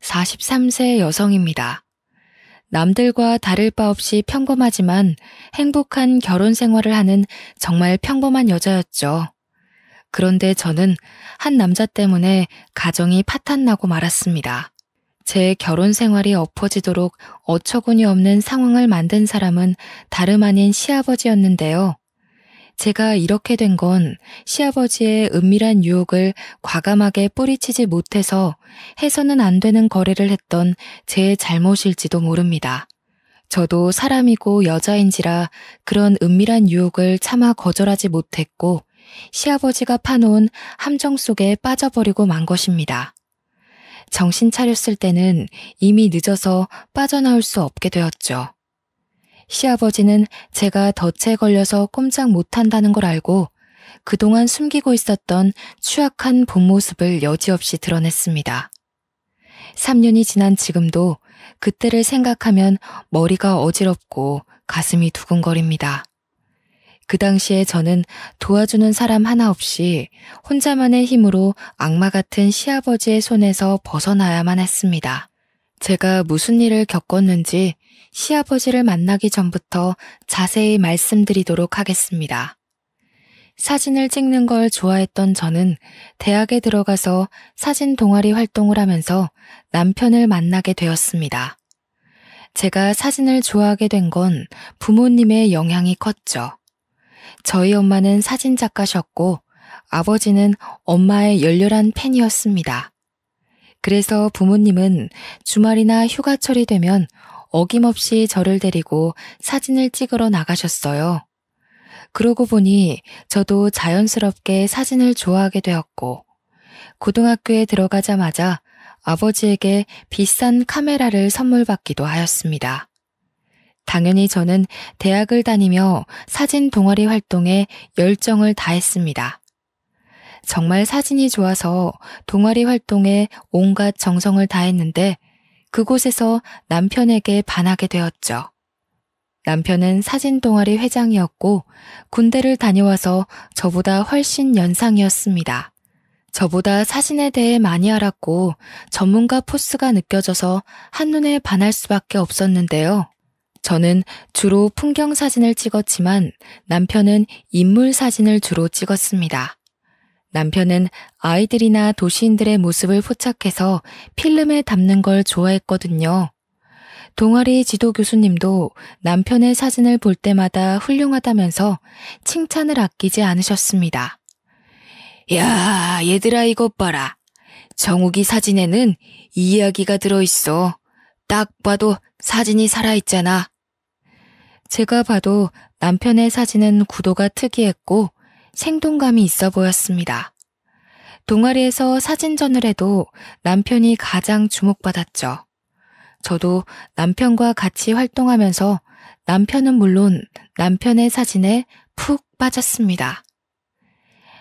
43세 여성입니다. 남들과 다를 바 없이 평범하지만 행복한 결혼 생활을 하는 정말 평범한 여자였죠. 그런데 저는 한 남자 때문에 가정이 파탄나고 말았습니다. 제 결혼 생활이 엎어지도록 어처구니 없는 상황을 만든 사람은 다름 아닌 시아버지였는데요. 제가 이렇게 된 건 시아버지의 은밀한 유혹을 과감하게 뿌리치지 못해서 해서는 안 되는 거래를 했던 제 잘못일지도 모릅니다. 저도 사람이고 여자인지라 그런 은밀한 유혹을 차마 거절하지 못했고 시아버지가 파놓은 함정 속에 빠져버리고 만 것입니다. 정신 차렸을 때는 이미 늦어서 빠져나올 수 없게 되었죠. 시아버지는 제가 덫에 걸려서 꼼짝 못한다는 걸 알고 그동안 숨기고 있었던 취약한 본 모습을 여지없이 드러냈습니다. 3년이 지난 지금도 그때를 생각하면 머리가 어지럽고 가슴이 두근거립니다. 그 당시에 저는 도와주는 사람 하나 없이 혼자만의 힘으로 악마 같은 시아버지의 손에서 벗어나야만 했습니다. 제가 무슨 일을 겪었는지 시아버지를 만나기 전부터 자세히 말씀드리도록 하겠습니다. 사진을 찍는 걸 좋아했던 저는 대학에 들어가서 사진 동아리 활동을 하면서 남편을 만나게 되었습니다. 제가 사진을 좋아하게 된 건 부모님의 영향이 컸죠. 저희 엄마는 사진 작가셨고 아버지는 엄마의 열렬한 팬이었습니다. 그래서 부모님은 주말이나 휴가철이 되면 어김없이 저를 데리고 사진을 찍으러 나가셨어요. 그러고 보니 저도 자연스럽게 사진을 좋아하게 되었고 고등학교에 들어가자마자 아버지에게 비싼 카메라를 선물 받기도 하였습니다. 당연히 저는 대학을 다니며 사진 동아리 활동에 열정을 다했습니다. 정말 사진이 좋아서 동아리 활동에 온갖 정성을 다했는데 그곳에서 남편에게 반하게 되었죠. 남편은 사진 동아리 회장이었고 군대를 다녀와서 저보다 훨씬 연상이었습니다. 저보다 사진에 대해 많이 알았고 전문가 포스가 느껴져서 한눈에 반할 수밖에 없었는데요. 저는 주로 풍경 사진을 찍었지만 남편은 인물 사진을 주로 찍었습니다. 남편은 아이들이나 도시인들의 모습을 포착해서 필름에 담는 걸 좋아했거든요. 동아리 지도 교수님도 남편의 사진을 볼 때마다 훌륭하다면서 칭찬을 아끼지 않으셨습니다. 야, 얘들아 이것 봐라. 정욱이 사진에는 이 이야기가 들어있어. 딱 봐도 사진이 살아있잖아. 제가 봐도 남편의 사진은 구도가 특이했고 생동감이 있어 보였습니다. 동아리에서 사진전을 해도 남편이 가장 주목받았죠. 저도 남편과 같이 활동하면서 남편은 물론 남편의 사진에 푹 빠졌습니다.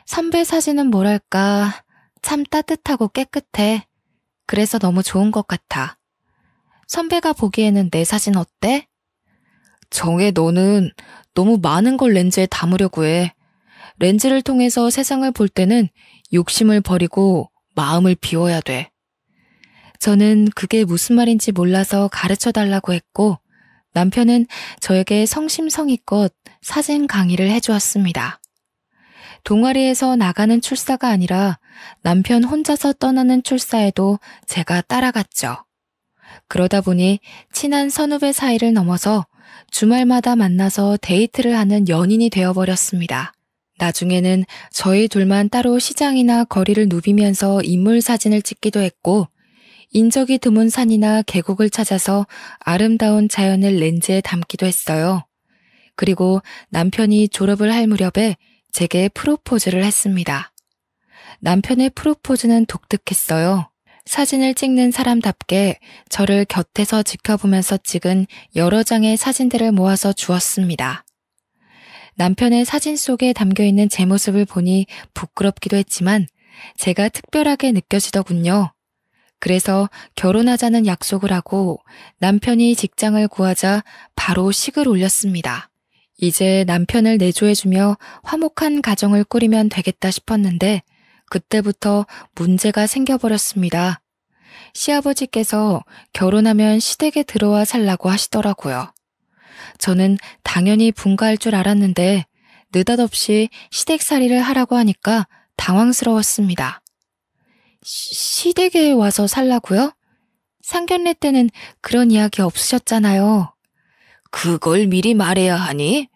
선배 사진은 뭐랄까 참 따뜻하고 깨끗해. 그래서 너무 좋은 것 같아. 선배가 보기에는 내 사진 어때? 정혜 너는 너무 많은 걸 렌즈에 담으려고 해. 렌즈를 통해서 세상을 볼 때는 욕심을 버리고 마음을 비워야 돼. 저는 그게 무슨 말인지 몰라서 가르쳐 달라고 했고 남편은 저에게 성심성의껏 사진 강의를 해주었습니다. 동아리에서 나가는 출사가 아니라 남편 혼자서 떠나는 출사에도 제가 따라갔죠. 그러다 보니 친한 선후배 사이를 넘어서 주말마다 만나서 데이트를 하는 연인이 되어버렸습니다. 나중에는 저희 둘만 따로 시장이나 거리를 누비면서 인물 사진을 찍기도 했고 인적이 드문 산이나 계곡을 찾아서 아름다운 자연을 렌즈에 담기도 했어요. 그리고 남편이 졸업을 할 무렵에 제게 프로포즈를 했습니다. 남편의 프로포즈는 독특했어요. 사진을 찍는 사람답게 저를 곁에서 지켜보면서 찍은 여러 장의 사진들을 모아서 주었습니다. 남편의 사진 속에 담겨있는 제 모습을 보니 부끄럽기도 했지만 제가 특별하게 느껴지더군요. 그래서 결혼하자는 약속을 하고 남편이 직장을 구하자 바로 식을 올렸습니다. 이제 남편을 내조해주며 화목한 가정을 꾸리면 되겠다 싶었는데 그때부터 문제가 생겨버렸습니다. 시아버지께서 결혼하면 시댁에 들어와 살라고 하시더라고요. 저는 당연히 분가할 줄 알았는데 느닷없이 시댁살이를 하라고 하니까 당황스러웠습니다. 시댁에 와서 살라고요? 상견례 때는 그런 이야기 없으셨잖아요. 그걸 미리 말해야 하니?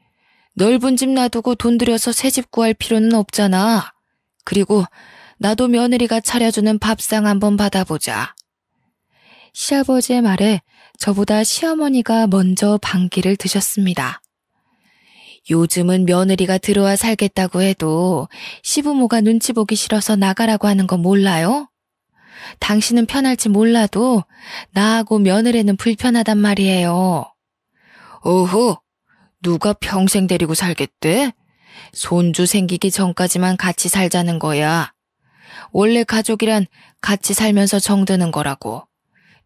넓은 집 놔두고 돈 들여서 새 집 구할 필요는 없잖아. 그리고 나도 며느리가 차려주는 밥상 한번 받아보자. 시아버지의 말에 저보다 시어머니가 먼저 반기를 드셨습니다. 요즘은 며느리가 들어와 살겠다고 해도 시부모가 눈치 보기 싫어서 나가라고 하는 거 몰라요? 당신은 편할지 몰라도 나하고 며느리는 불편하단 말이에요. 오호, 누가 평생 데리고 살겠대? 손주 생기기 전까지만 같이 살자는 거야. 원래 가족이란 같이 살면서 정드는 거라고.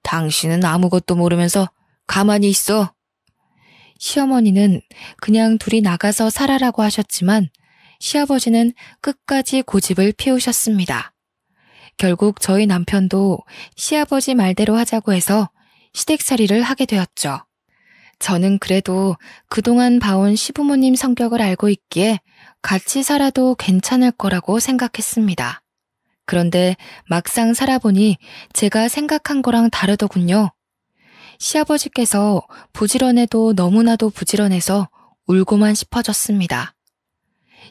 당신은 아무것도 모르면서 가만히 있어. 시어머니는 그냥 둘이 나가서 살아라고 하셨지만 시아버지는 끝까지 고집을 피우셨습니다. 결국 저희 남편도 시아버지 말대로 하자고 해서 시댁살이를 하게 되었죠. 저는 그래도 그동안 봐온 시부모님 성격을 알고 있기에 같이 살아도 괜찮을 거라고 생각했습니다. 그런데 막상 살아보니 제가 생각한 거랑 다르더군요. 시아버지께서 부지런해도 너무나도 부지런해서 울고만 싶어졌습니다.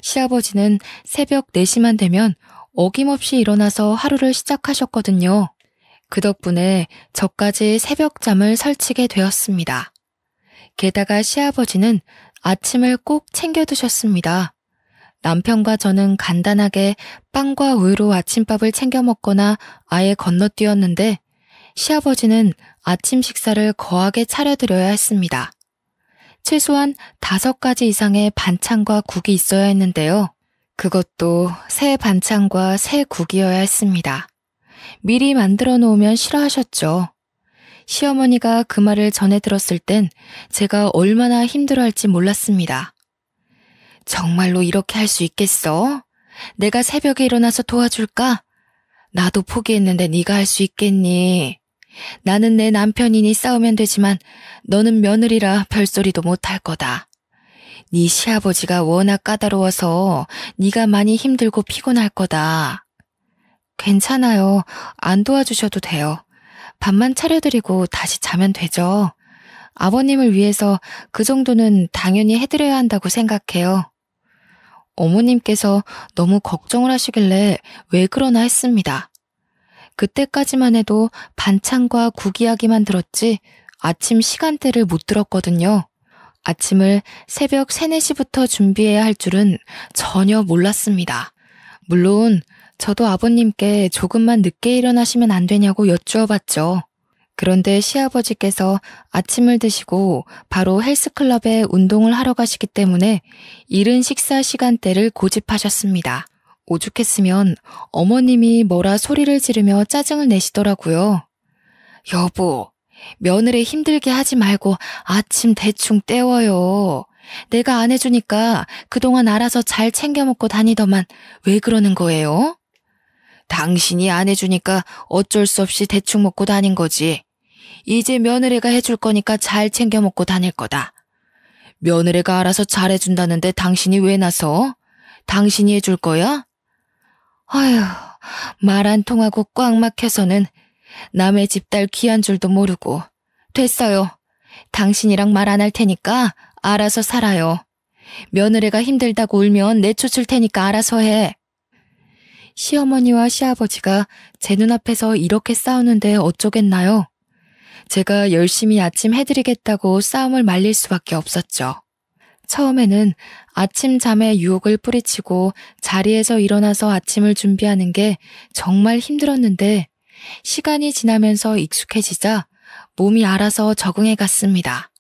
시아버지는 새벽 4시만 되면 어김없이 일어나서 하루를 시작하셨거든요. 그 덕분에 저까지 새벽잠을 설치게 되었습니다. 게다가 시아버지는 아침을 꼭 챙겨 드셨습니다. 남편과 저는 간단하게 빵과 우유로 아침밥을 챙겨 먹거나 아예 건너뛰었는데 시아버지는 아침 식사를 거하게 차려드려야 했습니다. 최소한 5가지 이상의 반찬과 국이 있어야 했는데요. 그것도 새 반찬과 새 국이어야 했습니다. 미리 만들어 놓으면 싫어하셨죠. 시어머니가 그 말을 전해 들었을 땐 제가 얼마나 힘들어할지 몰랐습니다. 정말로 이렇게 할 수 있겠어? 내가 새벽에 일어나서 도와줄까? 나도 포기했는데 네가 할 수 있겠니? 나는 내 남편이니 싸우면 되지만 너는 며느리라 별소리도 못할 거다. 네 시아버지가 워낙 까다로워서 네가 많이 힘들고 피곤할 거다. 괜찮아요. 안 도와주셔도 돼요. 밥만 차려드리고 다시 자면 되죠. 아버님을 위해서 그 정도는 당연히 해드려야 한다고 생각해요. 어머님께서 너무 걱정을 하시길래 왜 그러나 했습니다. 그때까지만 해도 반찬과 국 이야기만 들었지 아침 시간대를 못 들었거든요. 아침을 새벽 3, 4시부터 준비해야 할 줄은 전혀 몰랐습니다. 물론 저도 아버님께 조금만 늦게 일어나시면 안 되냐고 여쭈어봤죠. 그런데 시아버지께서 아침을 드시고 바로 헬스클럽에 운동을 하러 가시기 때문에 이른 식사 시간대를 고집하셨습니다. 오죽했으면 어머님이 뭐라 소리를 지르며 짜증을 내시더라고요. 여보, 며느리 힘들게 하지 말고 아침 대충 때워요. 내가 안 해주니까 그동안 알아서 잘 챙겨 먹고 다니더만 왜 그러는 거예요? 당신이 안 해주니까 어쩔 수 없이 대충 먹고 다닌 거지. 이제 며느리가 해줄 거니까 잘 챙겨 먹고 다닐 거다. 며느리가 알아서 잘해준다는데 당신이 왜 나서? 당신이 해줄 거야? 아휴, 말 안 통하고 꽉 막혀서는 남의 집 딸 귀한 줄도 모르고. 됐어요. 당신이랑 말 안 할 테니까 알아서 살아요. 며느리가 힘들다고 울면 내쫓을 테니까 알아서 해. 시어머니와 시아버지가 제 눈앞에서 이렇게 싸우는데 어쩌겠나요? 제가 열심히 아침 해드리겠다고 싸움을 말릴 수밖에 없었죠. 처음에는 아침 잠에 유혹을 뿌리치고 자리에서 일어나서 아침을 준비하는 게 정말 힘들었는데 시간이 지나면서 익숙해지자 몸이 알아서 적응해 갔습니다.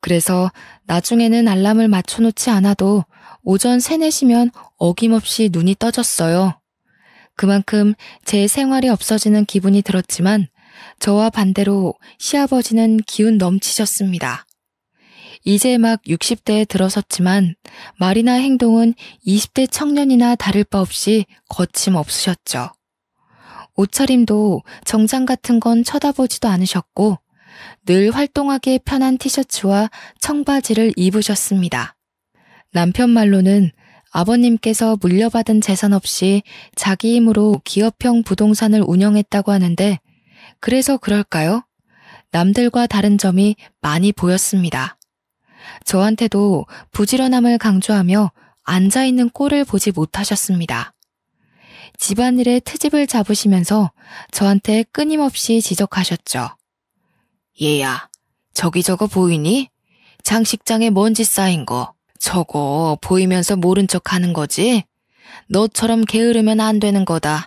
그래서 나중에는 알람을 맞춰놓지 않아도 오전 3, 4시면 어김없이 눈이 떠졌어요. 그만큼 제 생활이 없어지는 기분이 들었지만 저와 반대로 시아버지는 기운 넘치셨습니다. 이제 막 60대에 들어섰지만 말이나 행동은 20대 청년이나 다를 바 없이 거침없으셨죠. 옷차림도 정장 같은 건 쳐다보지도 않으셨고 늘 활동하기에 편한 티셔츠와 청바지를 입으셨습니다. 남편 말로는 아버님께서 물려받은 재산 없이 자기 힘으로 기업형 부동산을 운영했다고 하는데 그래서 그럴까요? 남들과 다른 점이 많이 보였습니다. 저한테도 부지런함을 강조하며 앉아있는 꼴을 보지 못하셨습니다. 집안일에 트집을 잡으시면서 저한테 끊임없이 지적하셨죠. 얘야, 저기 저거 보이니? 장식장에 먼지 쌓인 거. 저거 보이면서 모른 척 하는 거지? 너처럼 게으르면 안 되는 거다.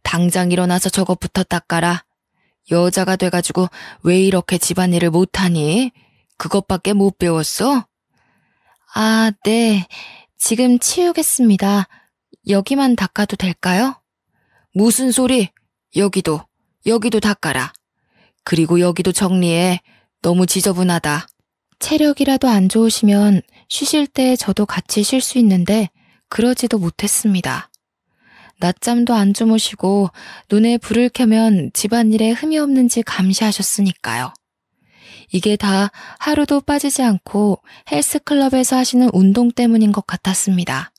당장 일어나서 저것부터 닦아라. 여자가 돼가지고 왜 이렇게 집안일을 못하니? 그것밖에 못 배웠어? 아, 네. 지금 치우겠습니다. 여기만 닦아도 될까요? 무슨 소리? 여기도 닦아라. 그리고 여기도 정리해. 너무 지저분하다. 체력이라도 안 좋으시면 쉬실 때 저도 같이 쉴 수 있는데 그러지도 못했습니다. 낮잠도 안 주무시고 눈에 불을 켜면 집안일에 흠이 없는지 감시하셨으니까요. 이게 다 하루도 빠지지 않고 헬스클럽에서 하시는 운동 때문인 것 같았습니다.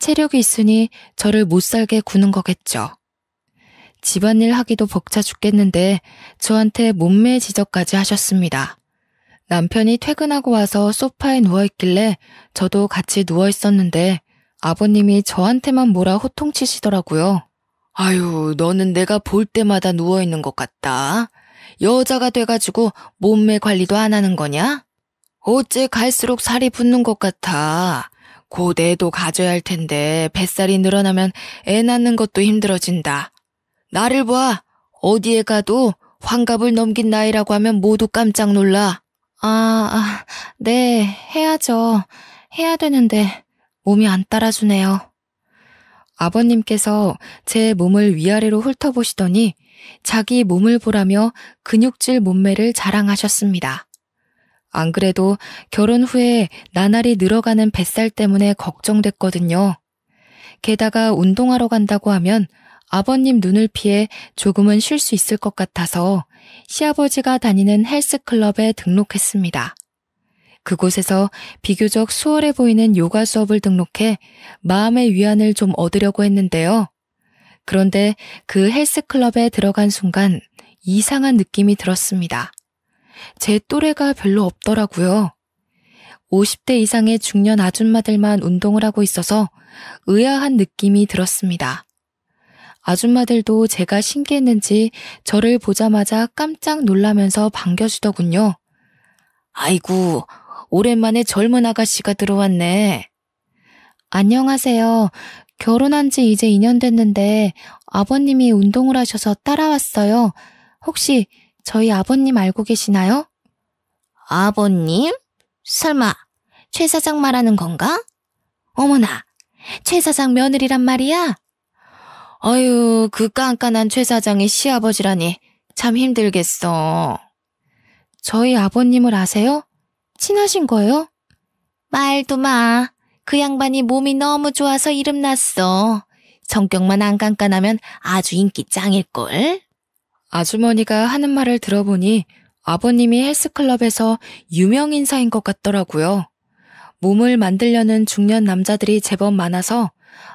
체력이 있으니 저를 못살게 구는 거겠죠. 집안일 하기도 벅차 죽겠는데 저한테 몸매 지적까지 하셨습니다. 남편이 퇴근하고 와서 소파에 누워있길래 저도 같이 누워있었는데 아버님이 저한테만 뭐라 호통치시더라고요. 아유, 너는 내가 볼 때마다 누워있는 것 같다. 여자가 돼가지고 몸매 관리도 안 하는 거냐? 어째 갈수록 살이 붙는 것 같아. 곧 애도 가져야 할 텐데 뱃살이 늘어나면 애 낳는 것도 힘들어진다. 나를 봐. 어디에 가도 환갑을 넘긴 나이라고 하면 모두 깜짝 놀라. 네, 해야죠. 해야 되는데 몸이 안 따라주네요. 아버님께서 제 몸을 위아래로 훑어보시더니 자기 몸을 보라며 근육질 몸매를 자랑하셨습니다. 안 그래도 결혼 후에 나날이 늘어가는 뱃살 때문에 걱정됐거든요. 게다가 운동하러 간다고 하면 아버님 눈을 피해 조금은 쉴 수 있을 것 같아서 시아버지가 다니는 헬스클럽에 등록했습니다. 그곳에서 비교적 수월해 보이는 요가 수업을 등록해 마음의 위안을 좀 얻으려고 했는데요. 그런데 그 헬스클럽에 들어간 순간 이상한 느낌이 들었습니다. 제 또래가 별로 없더라고요. 50대 이상의 중년 아줌마들만 운동을 하고 있어서 의아한 느낌이 들었습니다. 아줌마들도 제가 신기했는지 저를 보자마자 깜짝 놀라면서 반겨주더군요. 아이고, 오랜만에 젊은 아가씨가 들어왔네. 안녕하세요. 결혼한 지 이제 2년 됐는데 아버님이 운동을 하셔서 따라왔어요. 혹시 저희 아버님 알고 계시나요? 아버님? 설마 최 사장 말하는 건가? 어머나, 최 사장 며느리란 말이야? 아유, 그 깐깐한 최 사장의 시아버지라니 참 힘들겠어. 저희 아버님을 아세요? 친하신 거예요? 말도 마. 그 양반이 몸이 너무 좋아서 이름 났어. 성격만 안 깐깐하면 아주 인기 짱일걸? 아주머니가 하는 말을 들어보니 아버님이 헬스클럽에서 유명 인사인 것 같더라고요. 몸을 만들려는 중년 남자들이 제법 많아서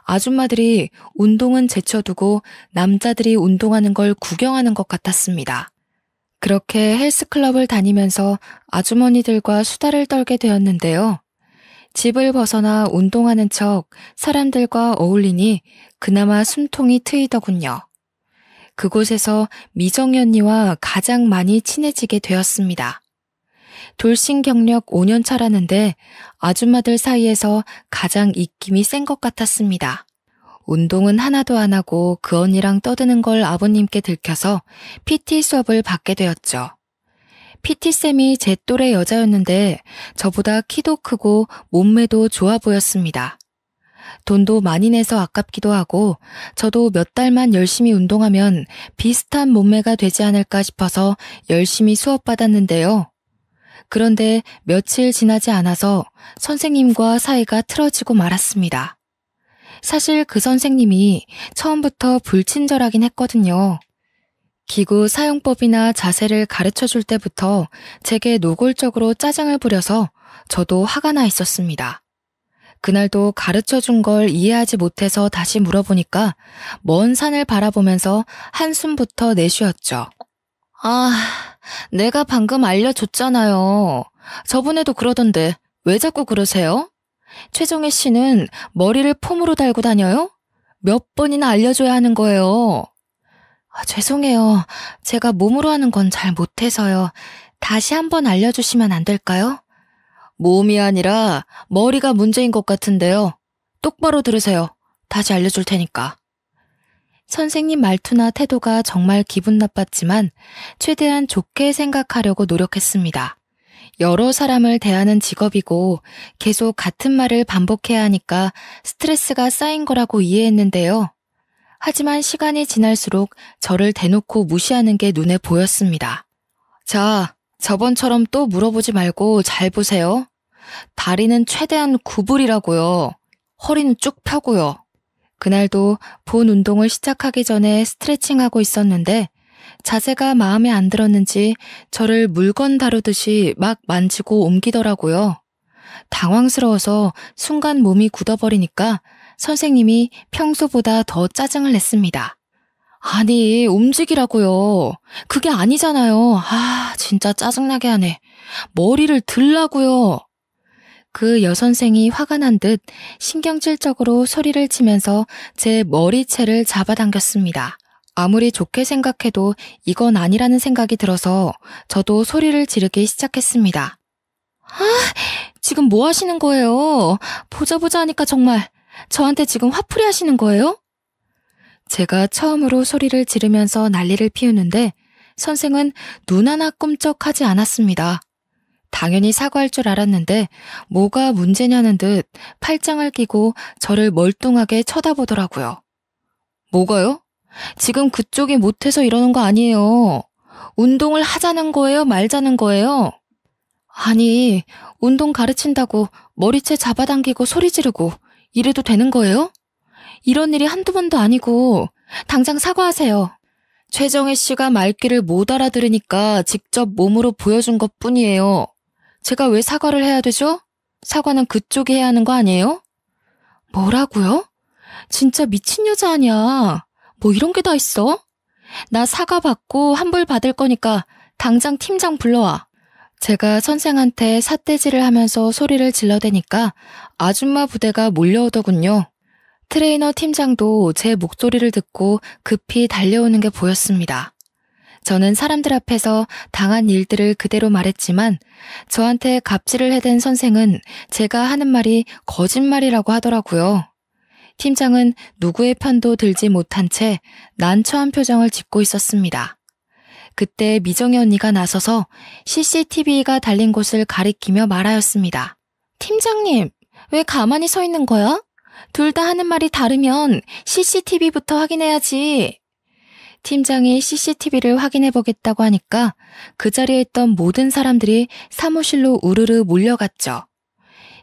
아줌마들이 운동은 제쳐두고 남자들이 운동하는 걸 구경하는 것 같았습니다. 그렇게 헬스클럽을 다니면서 아주머니들과 수다를 떨게 되었는데요. 집을 벗어나 운동하는 척 사람들과 어울리니 그나마 숨통이 트이더군요. 그곳에서 미정이 언니와 가장 많이 친해지게 되었습니다. 돌싱 경력 5년 차라는데 아줌마들 사이에서 가장 입김이 센 것 같았습니다. 운동은 하나도 안 하고 그 언니랑 떠드는 걸 아버님께 들켜서 PT 수업을 받게 되었죠. PT쌤이 제 또래 여자였는데 저보다 키도 크고 몸매도 좋아 보였습니다. 돈도 많이 내서 아깝기도 하고 저도 몇 달만 열심히 운동하면 비슷한 몸매가 되지 않을까 싶어서 열심히 수업받았는데요. 그런데 며칠 지나지 않아서 선생님과 사이가 틀어지고 말았습니다. 사실 그 선생님이 처음부터 불친절하긴 했거든요. 기구 사용법이나 자세를 가르쳐 줄 때부터 제게 노골적으로 짜증을 부려서 저도 화가 나 있었습니다. 그날도 가르쳐 준 걸 이해하지 못해서 다시 물어보니까 먼 산을 바라보면서 한숨부터 내쉬었죠. 내가 방금 알려줬잖아요. 저번에도 그러던데 왜 자꾸 그러세요? 최정혜 씨는 머리를 폼으로 달고 다녀요? 몇 번이나 알려줘야 하는 거예요. 죄송해요. 제가 몸으로 하는 건 잘 못해서요. 다시 한번 알려주시면 안 될까요? 몸이 아니라 머리가 문제인 것 같은데요. 똑바로 들으세요. 다시 알려줄 테니까. 선생님 말투나 태도가 정말 기분 나빴지만 최대한 좋게 생각하려고 노력했습니다. 여러 사람을 대하는 직업이고 계속 같은 말을 반복해야 하니까 스트레스가 쌓인 거라고 이해했는데요. 하지만 시간이 지날수록 저를 대놓고 무시하는 게 눈에 보였습니다. 자, 저번처럼 또 물어보지 말고 잘 보세요. 다리는 최대한 구부리라고요. 허리는 쭉 펴고요. 그날도 본 운동을 시작하기 전에 스트레칭하고 있었는데 자세가 마음에 안 들었는지 저를 물건 다루듯이 막 만지고 옮기더라고요. 당황스러워서 순간 몸이 굳어버리니까 선생님이 평소보다 더 짜증을 냈습니다. 아니, 움직이라고요. 그게 아니잖아요. 진짜 짜증나게 하네. 머리를 들라고요. 그 여선생이 화가 난 듯 신경질적으로 소리를 치면서 제 머리채를 잡아당겼습니다. 아무리 좋게 생각해도 이건 아니라는 생각이 들어서 저도 소리를 지르기 시작했습니다. 지금 뭐 하시는 거예요? 보자 하니까 정말 저한테 지금 화풀이 하시는 거예요? 제가 처음으로 소리를 지르면서 난리를 피우는데 선생은 눈 하나 꿈쩍하지 않았습니다. 당연히 사과할 줄 알았는데 뭐가 문제냐는 듯 팔짱을 끼고 저를 멀뚱하게 쳐다보더라고요. 뭐가요? 지금 그쪽이 못해서 이러는 거 아니에요. 운동을 하자는 거예요? 말자는 거예요? 아니, 운동 가르친다고 머리채 잡아당기고 소리 지르고 이래도 되는 거예요? 이런 일이 한두 번도 아니고 당장 사과하세요. 최정혜 씨가 말귀를 못 알아들으니까 직접 몸으로 보여준 것뿐이에요. 제가 왜 사과를 해야 되죠? 사과는 그쪽이 해야 하는 거 아니에요? 뭐라고요? 진짜 미친 여자 아니야. 뭐 이런 게 다 있어? 나 사과 받고 환불 받을 거니까 당장 팀장 불러와. 제가 선생한테 삿대질을 하면서 소리를 질러대니까 아줌마 부대가 몰려오더군요. 트레이너 팀장도 제 목소리를 듣고 급히 달려오는 게 보였습니다. 저는 사람들 앞에서 당한 일들을 그대로 말했지만 저한테 갑질을 해댄 선생은 제가 하는 말이 거짓말이라고 하더라고요. 팀장은 누구의 편도 들지 못한 채 난처한 표정을 짓고 있었습니다. 그때 미정희 언니가 나서서 CCTV가 달린 곳을 가리키며 말하였습니다. 팀장님, 왜 가만히 서 있는 거야? 둘 다 하는 말이 다르면 CCTV부터 확인해야지. 팀장이 CCTV를 확인해보겠다고 하니까 그 자리에 있던 모든 사람들이 사무실로 우르르 몰려갔죠.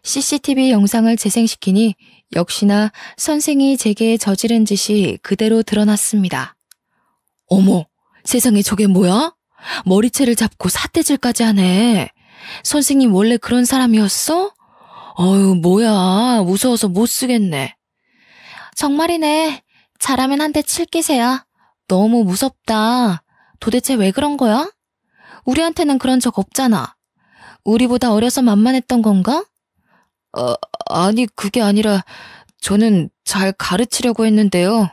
CCTV 영상을 재생시키니 역시나 선생이 제게 저지른 짓이 그대로 드러났습니다. 어머, 세상에 저게 뭐야? 머리채를 잡고 삿대질까지 하네. 선생님 원래 그런 사람이었어? 어휴, 뭐야, 무서워서 못 쓰겠네. 정말이네. 잘하면 한 대 칠 기세야. 너무 무섭다. 도대체 왜 그런 거야? 우리한테는 그런 적 없잖아. 우리보다 어려서 만만했던 건가? 아니, 그게 아니라 저는 잘 가르치려고 했는데요.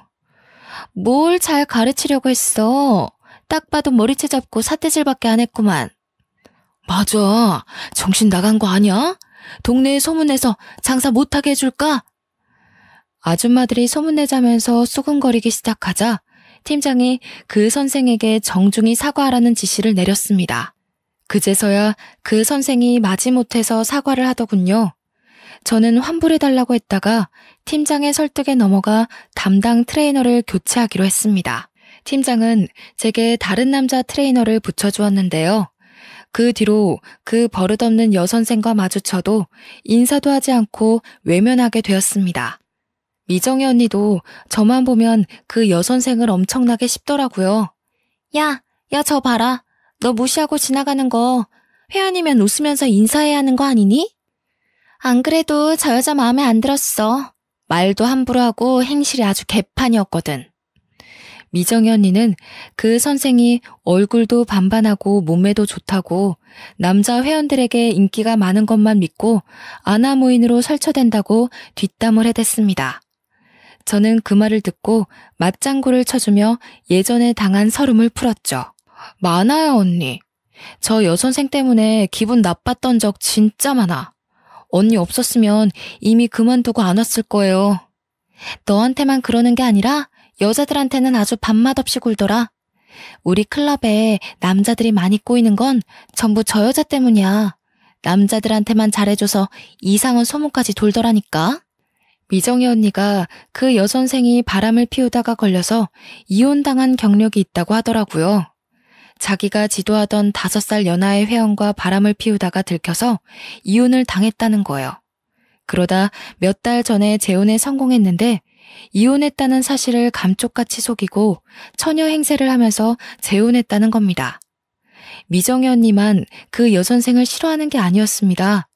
뭘 잘 가르치려고 했어? 딱 봐도 머리채 잡고 삿대질밖에 안 했구만. 맞아. 정신 나간 거 아니야? 동네에 소문내서 장사 못하게 해줄까? 아줌마들이 소문내자면서 수군거리기 시작하자 팀장이 그 선생에게 정중히 사과하라는 지시를 내렸습니다. 그제서야 그 선생이 마지못해서 사과를 하더군요. 저는 환불해달라고 했다가 팀장의 설득에 넘어가 담당 트레이너를 교체하기로 했습니다. 팀장은 제게 다른 남자 트레이너를 붙여주었는데요. 그 뒤로 그 버릇없는 여선생과 마주쳐도 인사도 하지 않고 외면하게 되었습니다. 미정희 언니도 저만 보면 그 여선생을 엄청나게 씹더라고요. 야, 저 봐라. 너 무시하고 지나가는 거 회원이면 웃으면서 인사해야 하는 거 아니니? 안 그래도 저 여자 마음에 안 들었어. 말도 함부로 하고 행실이 아주 개판이었거든. 미정희 언니는 그 선생이 얼굴도 반반하고 몸매도 좋다고 남자 회원들에게 인기가 많은 것만 믿고 아나무인으로 설쳐댄다고 뒷담을 해댔습니다. 저는 그 말을 듣고 맞장구를 쳐주며 예전에 당한 서름을 풀었죠. 많아요, 언니. 저 여선생 때문에 기분 나빴던 적 진짜 많아. 언니 없었으면 이미 그만두고 안 왔을 거예요. 너한테만 그러는 게 아니라 여자들한테는 아주 밥맛 없이 굴더라. 우리 클럽에 남자들이 많이 꼬이는 건 전부 저 여자 때문이야. 남자들한테만 잘해줘서 이상한 소문까지 돌더라니까. 미정희 언니가 그 여선생이 바람을 피우다가 걸려서 이혼당한 경력이 있다고 하더라고요. 자기가 지도하던 5살 연하의 회원과 바람을 피우다가 들켜서 이혼을 당했다는 거예요. 그러다 몇 달 전에 재혼에 성공했는데 이혼했다는 사실을 감쪽같이 속이고 처녀 행세를 하면서 재혼했다는 겁니다. 미정희 언니만 그 여선생을 싫어하는 게 아니었습니다.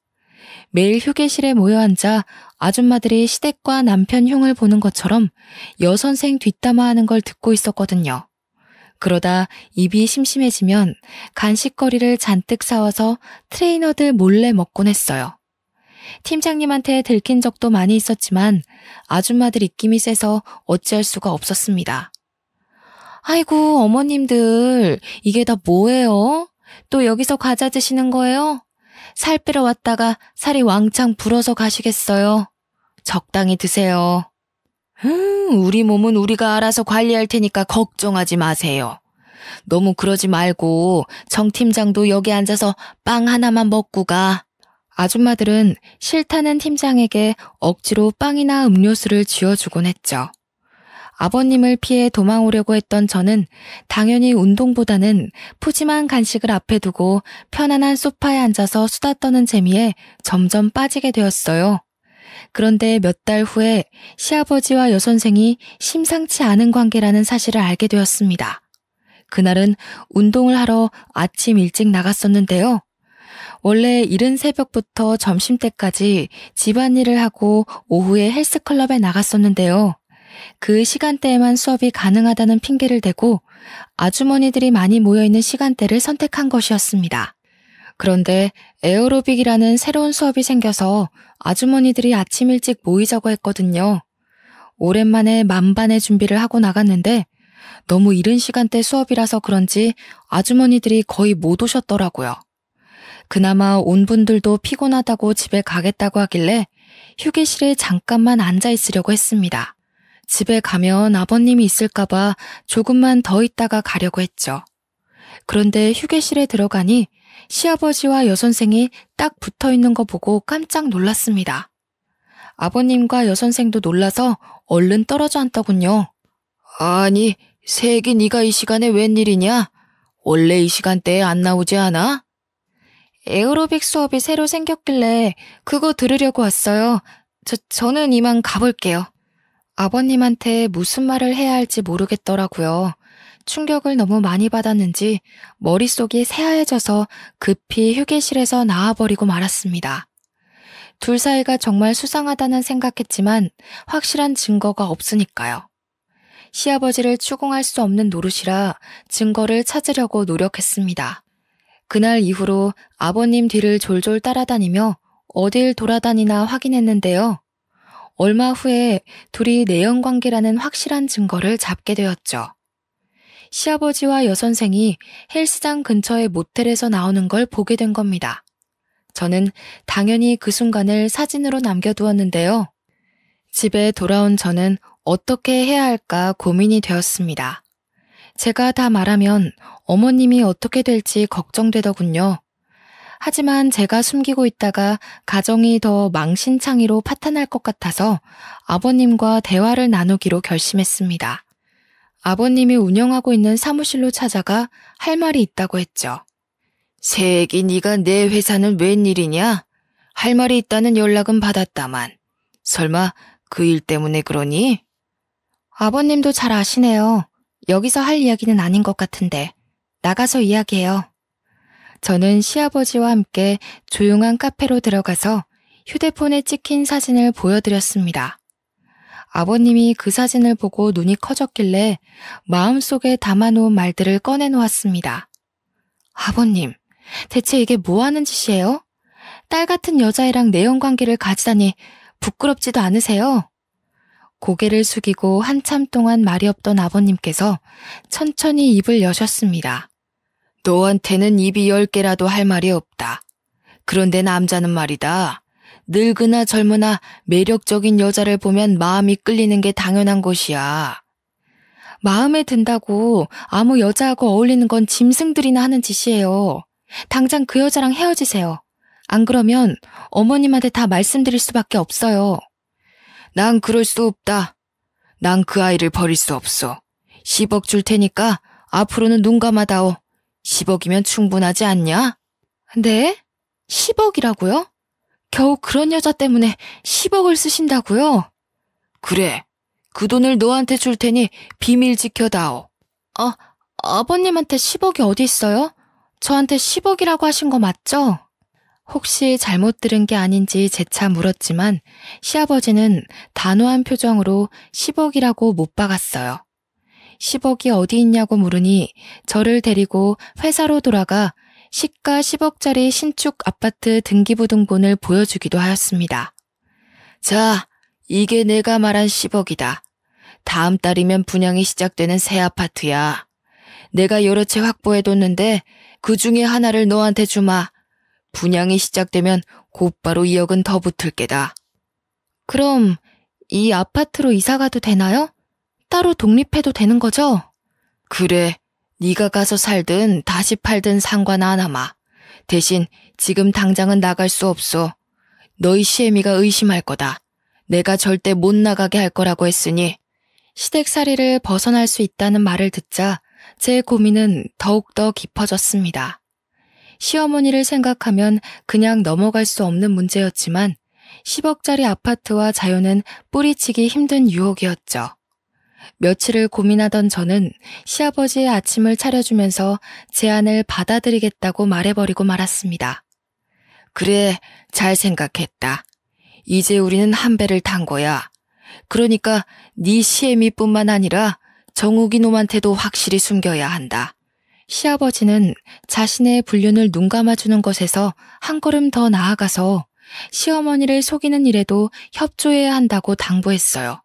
매일 휴게실에 모여 앉아 아줌마들이 시댁과 남편 흉을 보는 것처럼 여선생 뒷담화하는 걸 듣고 있었거든요. 그러다 입이 심심해지면 간식거리를 잔뜩 사와서 트레이너들 몰래 먹곤 했어요. 팀장님한테 들킨 적도 많이 있었지만 아줌마들 입김이 세서 어찌할 수가 없었습니다. 아이고 어머님들 이게 다 뭐예요? 또 여기서 과자 드시는 거예요? 살 빼러 왔다가 살이 왕창 불어서 가시겠어요. 적당히 드세요. 우리 몸은 우리가 알아서 관리할 테니까 걱정하지 마세요. 너무 그러지 말고 정 팀장도 여기 앉아서 빵 하나만 먹고 가. 아줌마들은 싫다는 팀장에게 억지로 빵이나 음료수를 쥐어주곤 했죠. 아버님을 피해 도망오려고 했던 저는 당연히 운동보다는 푸짐한 간식을 앞에 두고 편안한 소파에 앉아서 수다 떠는 재미에 점점 빠지게 되었어요. 그런데 몇 달 후에 시아버지와 여선생이 심상치 않은 관계라는 사실을 알게 되었습니다. 그날은 운동을 하러 아침 일찍 나갔었는데요. 원래 이른 새벽부터 점심때까지 집안일을 하고 오후에 헬스클럽에 나갔었는데요. 그 시간대에만 수업이 가능하다는 핑계를 대고 아주머니들이 많이 모여있는 시간대를 선택한 것이었습니다. 그런데 에어로빅이라는 새로운 수업이 생겨서 아주머니들이 아침 일찍 모이자고 했거든요. 오랜만에 만반의 준비를 하고 나갔는데 너무 이른 시간대 수업이라서 그런지 아주머니들이 거의 못 오셨더라고요. 그나마 온 분들도 피곤하다고 집에 가겠다고 하길래 휴게실에 잠깐만 앉아 있으려고 했습니다. 집에 가면 아버님이 있을까봐 조금만 더 있다가 가려고 했죠. 그런데 휴게실에 들어가니 시아버지와 여선생이 딱 붙어있는 거 보고 깜짝 놀랐습니다. 아버님과 여선생도 놀라서 얼른 떨어져 앉더군요. 아니, 새끼 네가 이 시간에 웬일이냐? 원래 이 시간대에 안 나오지 않아? 에어로빅 수업이 새로 생겼길래 그거 들으려고 왔어요. 저는 이만 가볼게요. 아버님한테 무슨 말을 해야 할지 모르겠더라고요. 충격을 너무 많이 받았는지 머릿속이 새하얘져서 급히 휴게실에서 나와버리고 말았습니다. 둘 사이가 정말 수상하다는 생각했지만 확실한 증거가 없으니까요. 시아버지를 추궁할 수 없는 노릇이라 증거를 찾으려고 노력했습니다. 그날 이후로 아버님 뒤를 졸졸 따라다니며 어딜 돌아다니나 확인했는데요. 얼마 후에 둘이 내연관계라는 확실한 증거를 잡게 되었죠. 시아버지와 여선생이 헬스장 근처의 모텔에서 나오는 걸 보게 된 겁니다. 저는 당연히 그 순간을 사진으로 남겨두었는데요. 집에 돌아온 저는 어떻게 해야 할까 고민이 되었습니다. 제가 다 말하면 어머님이 어떻게 될지 걱정되더군요. 하지만 제가 숨기고 있다가 가정이 더 망신창이로 파탄날 것 같아서 아버님과 대화를 나누기로 결심했습니다. 아버님이 운영하고 있는 사무실로 찾아가 할 말이 있다고 했죠. 새끼 네가 내 회사는 웬일이냐? 할 말이 있다는 연락은 받았다만 설마 그 일 때문에 그러니? 아버님도 잘 아시네요. 여기서 할 이야기는 아닌 것 같은데 나가서 이야기해요. 저는 시아버지와 함께 조용한 카페로 들어가서 휴대폰에 찍힌 사진을 보여드렸습니다. 아버님이 그 사진을 보고 눈이 커졌길래 마음속에 담아놓은 말들을 꺼내놓았습니다. 아버님, 대체 이게 뭐 하는 짓이에요? 딸 같은 여자애랑 내연관계를 가지다니 부끄럽지도 않으세요? 고개를 숙이고 한참 동안 말이 없던 아버님께서 천천히 입을 여셨습니다. 너한테는 입이 10개라도 할 말이 없다. 그런데 남자는 말이다. 늙으나 젊으나 매력적인 여자를 보면 마음이 끌리는 게 당연한 것이야. 마음에 든다고 아무 여자하고 어울리는 건 짐승들이나 하는 짓이에요. 당장 그 여자랑 헤어지세요. 안 그러면 어머님한테 다 말씀드릴 수밖에 없어요. 난 그럴 수 없다. 난 그 아이를 버릴 수 없어. 10억 줄 테니까 앞으로는 눈 감아다오. 10억이면 충분하지 않냐? 네? 10억이라고요? 겨우 그런 여자 때문에 10억을 쓰신다고요? 그래. 그 돈을 너한테 줄 테니 비밀 지켜다오. 아버님한테 10억이 어디 있어요? 저한테 10억이라고 하신 거 맞죠? 혹시 잘못 들은 게 아닌지 재차 물었지만 시아버지는 단호한 표정으로 10억이라고 못 박았어요. 10억이 어디 있냐고 물으니 저를 데리고 회사로 돌아가 시가 10억짜리 신축 아파트 등기부등본을 보여주기도 하였습니다. 자, 이게 내가 말한 10억이다. 다음 달이면 분양이 시작되는 새 아파트야. 내가 여러 채 확보해뒀는데 그 중에 하나를 너한테 주마. 분양이 시작되면 곧바로 2억은 더 붙을 게다. 그럼 이 아파트로 이사 가도 되나요? 따로 독립해도 되는 거죠? 그래, 네가 가서 살든 다시 팔든 상관 안 하마. 대신 지금 당장은 나갈 수 없어. 너희 시애미가 의심할 거다. 내가 절대 못 나가게 할 거라고 했으니. 시댁살이를 벗어날 수 있다는 말을 듣자 제 고민은 더욱더 깊어졌습니다. 시어머니를 생각하면 그냥 넘어갈 수 없는 문제였지만 10억짜리 아파트와 자유는 뿌리치기 힘든 유혹이었죠. 며칠을 고민하던 저는 시아버지의 아침을 차려주면서 제안을 받아들이겠다고 말해버리고 말았습니다. 그래, 잘 생각했다. 이제 우리는 한 배를 탄 거야. 그러니까 네 시애미뿐만 아니라 정욱이 놈한테도 확실히 숨겨야 한다. 시아버지는 자신의 불륜을 눈감아주는 것에서 한 걸음 더 나아가서 시어머니를 속이는 일에도 협조해야 한다고 당부했어요.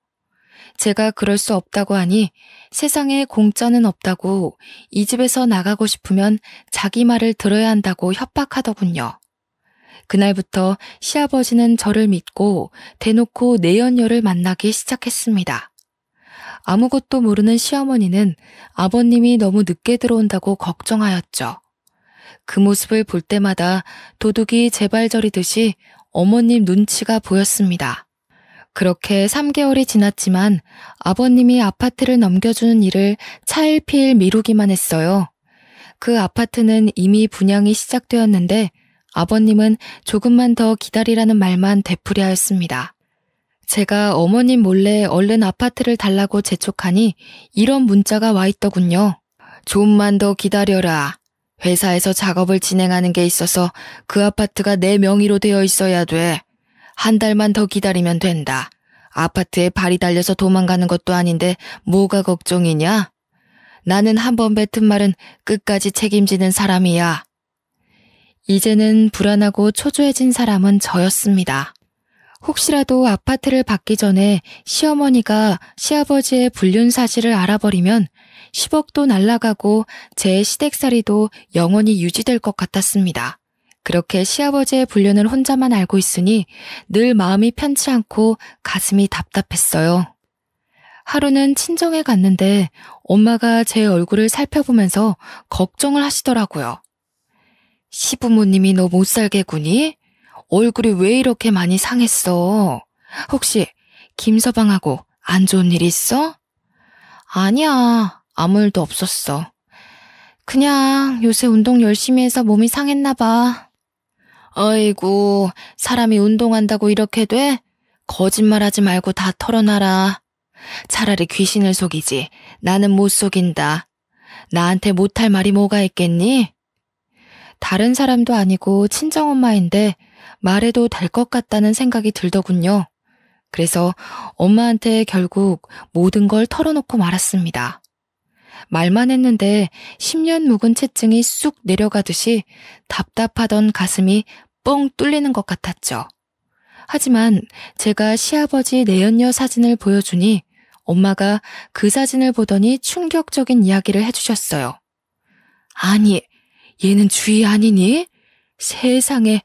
제가 그럴 수 없다고 하니 세상에 공짜는 없다고 이 집에서 나가고 싶으면 자기 말을 들어야 한다고 협박하더군요. 그날부터 시아버지는 저를 믿고 대놓고 내연녀를 만나기 시작했습니다. 아무것도 모르는 시어머니는 아버님이 너무 늦게 들어온다고 걱정하였죠. 그 모습을 볼 때마다 도둑이 제발저리듯이 어머님 눈치가 보였습니다. 그렇게 3개월이 지났지만 아버님이 아파트를 넘겨주는 일을 차일피일 미루기만 했어요. 그 아파트는 이미 분양이 시작되었는데 아버님은 조금만 더 기다리라는 말만 되풀이하였습니다. 제가 어머님 몰래 얼른 아파트를 달라고 재촉하니 이런 문자가 와 있더군요. 좀만 더 기다려라. 회사에서 작업을 진행하는 게 있어서 그 아파트가 내 명의로 되어 있어야 돼. 한 달만 더 기다리면 된다. 아파트에 발이 달려서 도망가는 것도 아닌데 뭐가 걱정이냐? 나는 한번 뱉은 말은 끝까지 책임지는 사람이야. 이제는 불안하고 초조해진 사람은 저였습니다. 혹시라도 아파트를 받기 전에 시어머니가 시아버지의 불륜 사실을 알아버리면 10억도 날아가고 제 시댁살이도 영원히 유지될 것 같았습니다. 그렇게 시아버지의 불륜을 혼자만 알고 있으니 늘 마음이 편치 않고 가슴이 답답했어요. 하루는 친정에 갔는데 엄마가 제 얼굴을 살펴보면서 걱정을 하시더라고요. 시부모님이 너 못 살게 구니? 얼굴이 왜 이렇게 많이 상했어? 혹시 김서방하고 안 좋은 일 있어? 아니야, 아무 일도 없었어. 그냥 요새 운동 열심히 해서 몸이 상했나 봐. 아이고, 사람이 운동한다고 이렇게 돼? 거짓말하지 말고 다 털어놔라. 차라리 귀신을 속이지. 나는 못 속인다. 나한테 못할 말이 뭐가 있겠니? 다른 사람도 아니고 친정엄마인데 말해도 될 것 같다는 생각이 들더군요. 그래서 엄마한테 결국 모든 걸 털어놓고 말았습니다. 말만 했는데 10년 묵은 채증이 쑥 내려가듯이 답답하던 가슴이 뻥 뚫리는 것 같았죠. 하지만 제가 시아버지 내연녀 사진을 보여주니 엄마가 그 사진을 보더니 충격적인 이야기를 해주셨어요. 아니, 얘는 주희 아니니? 세상에,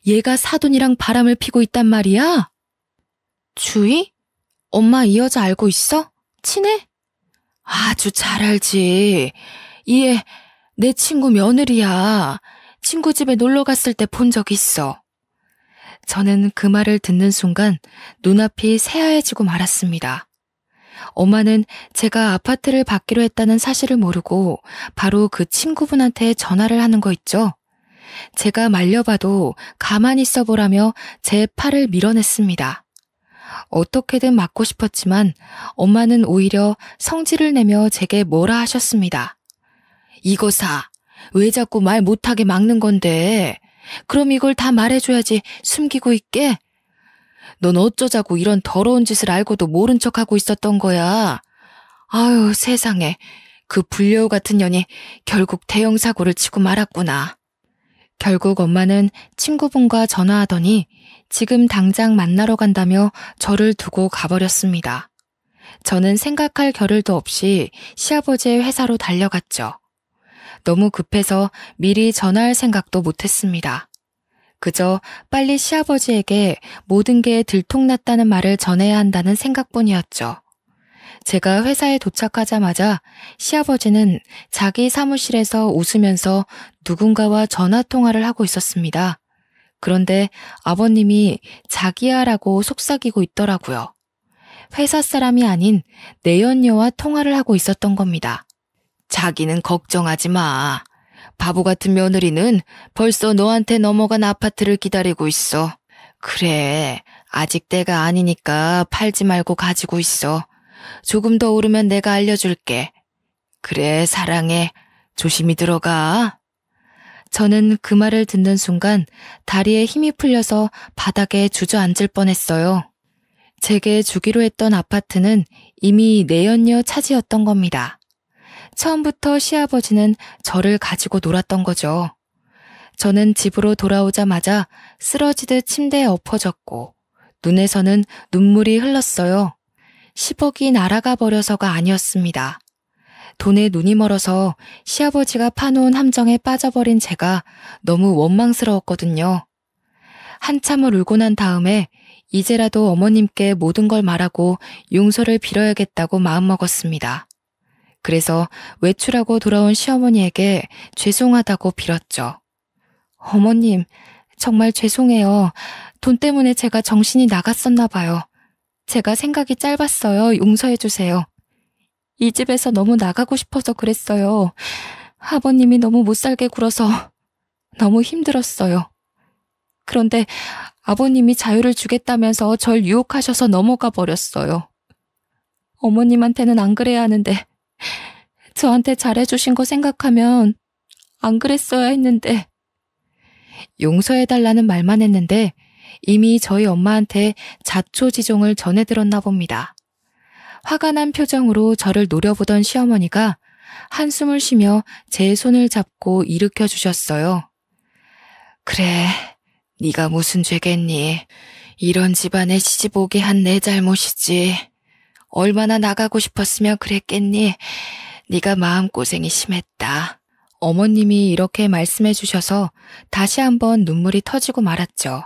얘가 사돈이랑 바람을 피고 있단 말이야? 주희? 엄마 이 여자 알고 있어? 친해? 아주 잘 알지. 얘 내 친구 며느리야. 친구 집에 놀러 갔을 때 본 적 있어. 저는 그 말을 듣는 순간 눈앞이 새하얘지고 말았습니다. 엄마는 제가 아파트를 받기로 했다는 사실을 모르고 바로 그 친구분한테 전화를 하는 거 있죠. 제가 말려봐도 가만히 있어보라며 제 팔을 밀어냈습니다. 어떻게든 맞고 싶었지만 엄마는 오히려 성질을 내며 제게 뭐라 하셨습니다. 이거사, 왜 자꾸 말 못하게 막는 건데? 그럼 이걸 다 말해줘야지 숨기고 있게? 넌 어쩌자고 이런 더러운 짓을 알고도 모른 척하고 있었던 거야. 아유, 세상에. 그 불려우 같은 년이 결국 대형 사고를 치고 말았구나. 결국 엄마는 친구분과 전화하더니 지금 당장 만나러 간다며 저를 두고 가버렸습니다. 저는 생각할 겨를도 없이 시아버지의 회사로 달려갔죠. 너무 급해서 미리 전화할 생각도 못했습니다. 그저 빨리 시아버지에게 모든 게 들통났다는 말을 전해야 한다는 생각뿐이었죠. 제가 회사에 도착하자마자 시아버지는 자기 사무실에서 웃으면서 누군가와 전화통화를 하고 있었습니다. 그런데 아버님이 자기야라고 속삭이고 있더라고요. 회사 사람이 아닌 내연녀와 통화를 하고 있었던 겁니다. 자기는 걱정하지 마. 바보 같은 며느리는 벌써 너한테 넘어간 아파트를 기다리고 있어. 그래, 아직 때가 아니니까 팔지 말고 가지고 있어. 조금 더 오르면 내가 알려줄게. 그래, 사랑해. 조심히 들어가. 저는 그 말을 듣는 순간 다리에 힘이 풀려서 바닥에 주저앉을 뻔했어요. 제게 주기로 했던 아파트는 이미 내연녀 차지였던 겁니다. 처음부터 시아버지는 저를 가지고 놀았던 거죠. 저는 집으로 돌아오자마자 쓰러지듯 침대에 엎어졌고 눈에서는 눈물이 흘렀어요. 10억이 날아가 버려서가 아니었습니다. 돈에 눈이 멀어서 시아버지가 파놓은 함정에 빠져버린 제가 너무 원망스러웠거든요. 한참을 울고 난 다음에 이제라도 어머님께 모든 걸 말하고 용서를 빌어야겠다고 마음먹었습니다. 그래서 외출하고 돌아온 시어머니에게 죄송하다고 빌었죠. 어머님, 정말 죄송해요. 돈 때문에 제가 정신이 나갔었나 봐요. 제가 생각이 짧았어요. 용서해 주세요. 이 집에서 너무 나가고 싶어서 그랬어요. 아버님이 너무 못살게 굴어서 너무 힘들었어요. 그런데 아버님이 자유를 주겠다면서 절 유혹하셔서 넘어가 버렸어요. 어머님한테는 안 그래야 하는데 저한테 잘해주신 거 생각하면 안 그랬어야 했는데. 용서해달라는 말만 했는데 이미 저희 엄마한테 자초지종을 전해들었나 봅니다. 화가 난 표정으로 저를 노려보던 시어머니가 한숨을 쉬며 제 손을 잡고 일으켜 주셨어요. 그래, 네가 무슨 죄겠니? 이런 집안에 시집 오게 한 내 잘못이지. 얼마나 나가고 싶었으면 그랬겠니? 네가 마음고생이 심했다. 어머님이 이렇게 말씀해 주셔서 다시 한번 눈물이 터지고 말았죠.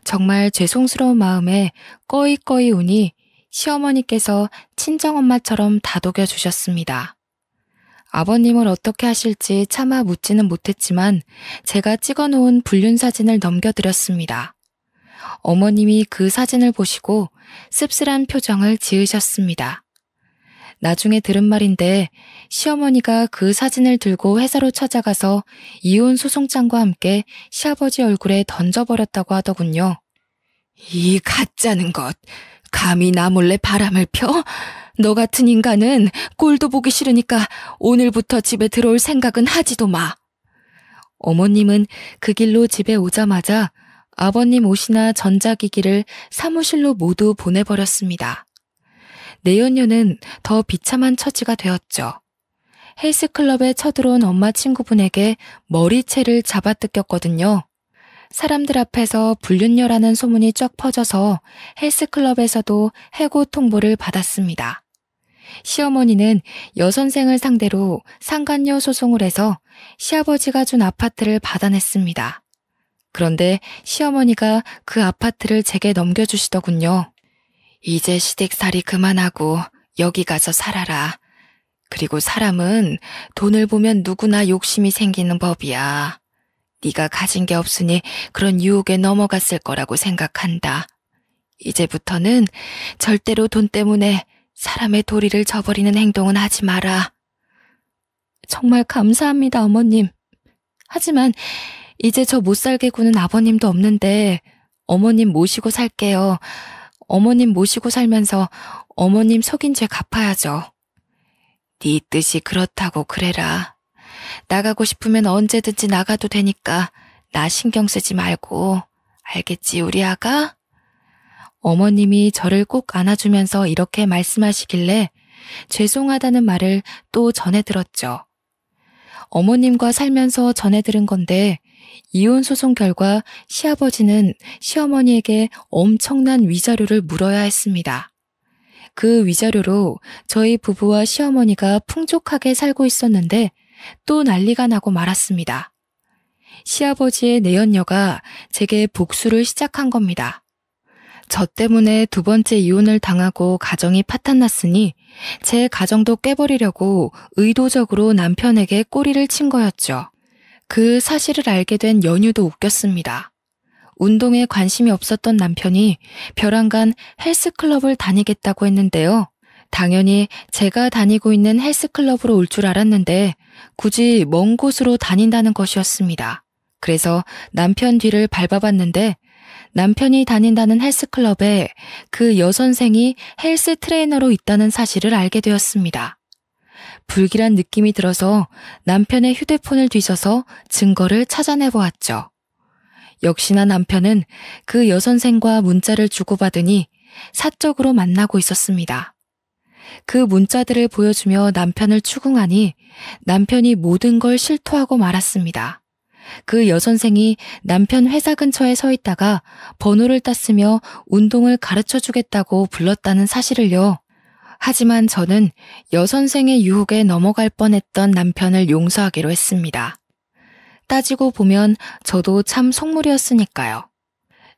정말 죄송스러운 마음에 꺼이꺼이 우니 시어머니께서 친정엄마처럼 다독여 주셨습니다. 아버님을 어떻게 하실지 차마 묻지는 못했지만 제가 찍어놓은 불륜사진을 넘겨드렸습니다. 어머님이 그 사진을 보시고 씁쓸한 표정을 지으셨습니다. 나중에 들은 말인데 시어머니가 그 사진을 들고 회사로 찾아가서 이혼 소송장과 함께 시아버지 얼굴에 던져버렸다고 하더군요. 이 가짜는 것, 감히 나 몰래 바람을 펴? 너 같은 인간은 꼴도 보기 싫으니까 오늘부터 집에 들어올 생각은 하지도 마. 어머님은 그 길로 집에 오자마자 아버님 옷이나 전자기기를 사무실로 모두 보내버렸습니다. 내연녀는 더 비참한 처지가 되었죠. 헬스클럽에 쳐들어온 엄마 친구분에게 머리채를 잡아뜯겼거든요. 사람들 앞에서 불륜녀라는 소문이 쫙 퍼져서 헬스클럽에서도 해고 통보를 받았습니다. 시어머니는 여선생을 상대로 상간녀 소송을 해서 시아버지가 준 아파트를 받아냈습니다. 그런데 시어머니가 그 아파트를 제게 넘겨주시더군요. 이제 시댁살이 그만하고 여기 가서 살아라. 그리고 사람은 돈을 보면 누구나 욕심이 생기는 법이야. 네가 가진 게 없으니 그런 유혹에 넘어갔을 거라고 생각한다. 이제부터는 절대로 돈 때문에 사람의 도리를 저버리는 행동은 하지 마라. 정말 감사합니다, 어머님. 하지만 이제 저 못 살게 구는 아버님도 없는데 어머님 모시고 살게요. 어머님 모시고 살면서 어머님 속인 죄 갚아야죠. 네 뜻이 그렇다고 그래라. 나가고 싶으면 언제든지 나가도 되니까 나 신경 쓰지 말고. 알겠지, 우리 아가? 어머님이 저를 꼭 안아주면서 이렇게 말씀하시길래 죄송하다는 말을 또 전해 들었죠. 어머님과 살면서 전해 들은 건데 이혼 소송 결과 시아버지는 시어머니에게 엄청난 위자료를 물어야 했습니다. 그 위자료로 저희 부부와 시어머니가 풍족하게 살고 있었는데 또 난리가 나고 말았습니다. 시아버지의 내연녀가 제게 복수를 시작한 겁니다. 저 때문에 두 번째 이혼을 당하고 가정이 파탄났으니 제 가정도 깨버리려고 의도적으로 남편에게 꼬리를 친 거였죠. 그 사실을 알게 된 연유도 웃겼습니다. 운동에 관심이 없었던 남편이 벼랑간 헬스클럽을 다니겠다고 했는데요. 당연히 제가 다니고 있는 헬스클럽으로 올 줄 알았는데 굳이 먼 곳으로 다닌다는 것이었습니다. 그래서 남편 뒤를 밟아봤는데 남편이 다닌다는 헬스클럽에 그 여선생이 헬스 트레이너로 있다는 사실을 알게 되었습니다. 불길한 느낌이 들어서 남편의 휴대폰을 뒤져서 증거를 찾아내보았죠. 역시나 남편은 그 여선생과 문자를 주고받으니 사적으로 만나고 있었습니다. 그 문자들을 보여주며 남편을 추궁하니 남편이 모든 걸 실토하고 말았습니다. 그 여선생이 남편 회사 근처에 서 있다가 번호를 땄으며 운동을 가르쳐주겠다고 불렀다는 사실을요. 하지만 저는 여선생의 유혹에 넘어갈 뻔했던 남편을 용서하기로 했습니다. 따지고 보면 저도 참 속물이었으니까요.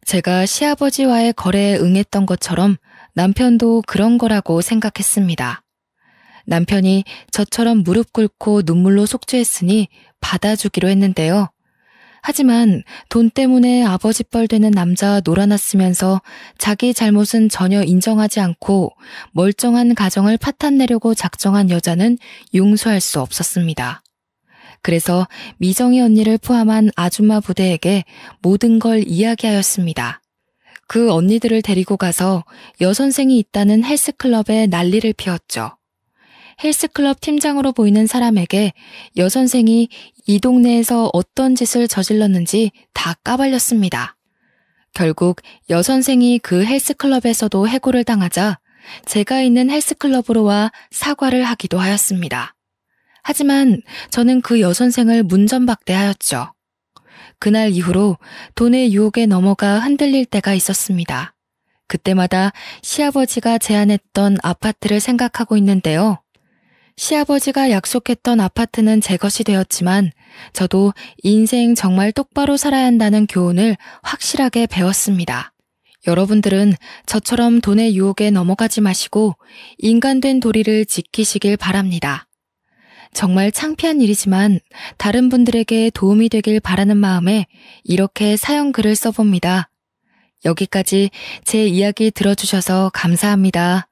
제가 시아버지와의 거래에 응했던 것처럼 남편도 그런 거라고 생각했습니다. 남편이 저처럼 무릎 꿇고 눈물로 속죄했으니 받아주기로 했는데요. 하지만 돈 때문에 아버지 뻘 되는 남자와 놀아났으면서 자기 잘못은 전혀 인정하지 않고 멀쩡한 가정을 파탄내려고 작정한 여자는 용서할 수 없었습니다. 그래서 미정이 언니를 포함한 아줌마 부대에게 모든 걸 이야기하였습니다. 그 언니들을 데리고 가서 여선생이 있다는 헬스클럽에 난리를 피웠죠. 헬스클럽 팀장으로 보이는 사람에게 여선생이 이 동네에서 어떤 짓을 저질렀는지 다 까발렸습니다. 결국 여선생이 그 헬스클럽에서도 해고를 당하자 제가 있는 헬스클럽으로 와 사과를 하기도 하였습니다. 하지만 저는 그 여선생을 문전박대하였죠. 그날 이후로 돈의 유혹에 넘어가 흔들릴 때가 있었습니다. 그때마다 시아버지가 제안했던 아파트를 생각하고 있는데요. 시아버지가 약속했던 아파트는 제 것이 되었지만 저도 인생 정말 똑바로 살아야 한다는 교훈을 확실하게 배웠습니다. 여러분들은 저처럼 돈의 유혹에 넘어가지 마시고 인간된 도리를 지키시길 바랍니다. 정말 창피한 일이지만 다른 분들에게 도움이 되길 바라는 마음에 이렇게 사연글을 써봅니다. 여기까지 제 이야기 들어주셔서 감사합니다.